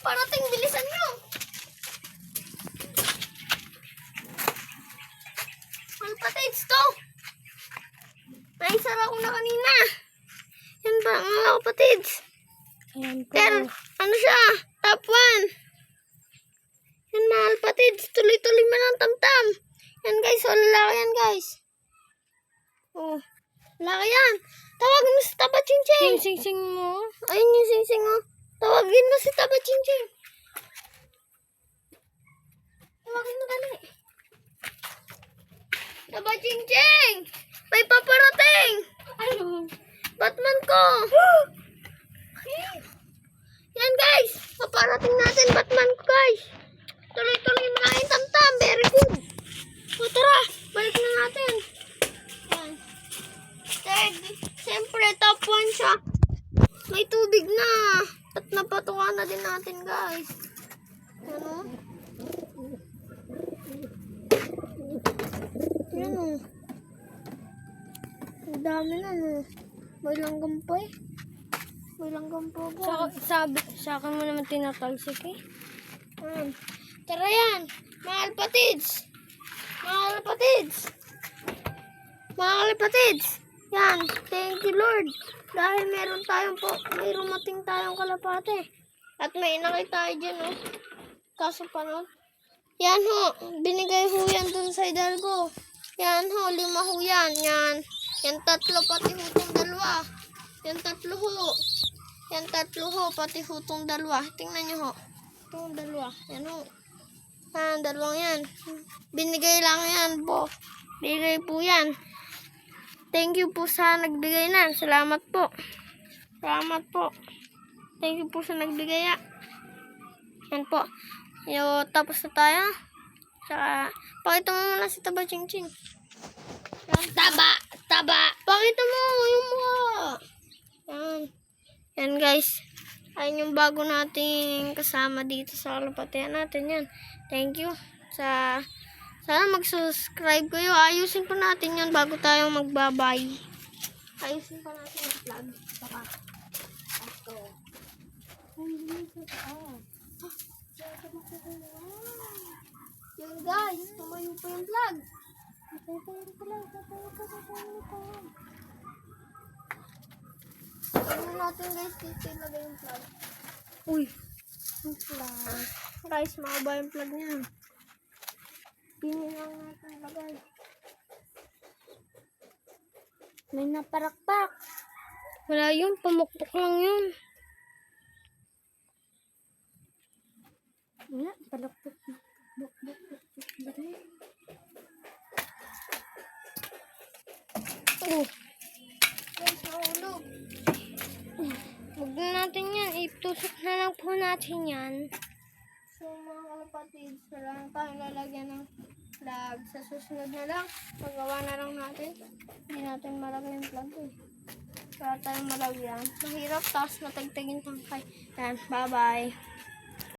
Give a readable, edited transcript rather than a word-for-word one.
paparating, bilisan nyo. Malpatids to. Naisara ko na kanina. Yan ba, mga kapatids? Ayan po. Pero, ano siya? Top 1. Yan, mga kapatids. Tuloy-tuloy man ang tamtam. Yan, guys. O, lalaki yan, guys. Oh, lalaki yan. Tawagin mo si Taba Ching-Ching. Yung sing-sing mo. Ayun yung sing-sing, oh. Tawagin mo si Taba Ching-Ching. Tawagin mo dali. Taba Ching-Ching! May paparating! Ano? Batman ko! Yan, guys! Paparating natin Batman ko, guys! Tuloy-tuloy mo na yung tamtam. Very good! O, tara! Balik na natin. Yan. Third, siyempre, top 1 siya. May tubig na. At napatukan na din natin, guys. Yan, o. Yan, o. Ang dami na, no. May langgam pa, eh. May langgam pa, guys. Sa akin mo naman tinatalsik eh. Yan. Tara yan. Mga kalpatids. Mga kalpatids. Mga kalpatids. Yan. Thank you, Lord. Dahil may rumating tayong kalapate. At may inakay tayo dyan, oh. Kaso pa, no? Yan, ho. Binigay ho yan dun sa Hidalgo. Yan, ho. 5 ho yan. Yan. Yan 3, pati ho itong 2. Yan 3 ho. Yan 3 ho, pati ho itong 2. Tingnan nyo, ho. Itong 2. Yan, ho. Yan, 2 yan. Binigay lang yan, po. Binigay po yan. Thank you po sa nagbigay na. Salamat po. Salamat po. Thank you po sa nagbigay. Yan po. Tapos na tayo. Saka, pakita mo muna si Taba Ching-Ching. Yan. Taba! Pakita mo yung mukha. Yan. Yan, guys. Ayun yung bago nating kasama dito sa kalapatian natin. Yan. Thank you. Sana mag-subscribe kayo. Ayusin pa natin yan bago tayo magbabay. Ayusin pa natin yung vlog. Saka, ito. Yun, guys. Tumayo pa yung vlog. Tignan natin, guys. Dito ilagay yung vlog. Uy. Guys, makaba yung vlog niya. Pinin lang natin lagay. May naparakpak. Wala yun. Pamukpok lang yun. Wala. Palakpak. Oh. Guys, nahulog. Huwag na natin yan. Itusok na lang po natin yan. So, mga kalapatids, wala na tayong lalagyan ng vlog. Sa susunod na lang, magawa na lang natin. Hindi natin malagyan yung vlog eh. Wala tayong malagyan. Mahirap, tapos matagtagin tangkay. Yan, bye-bye.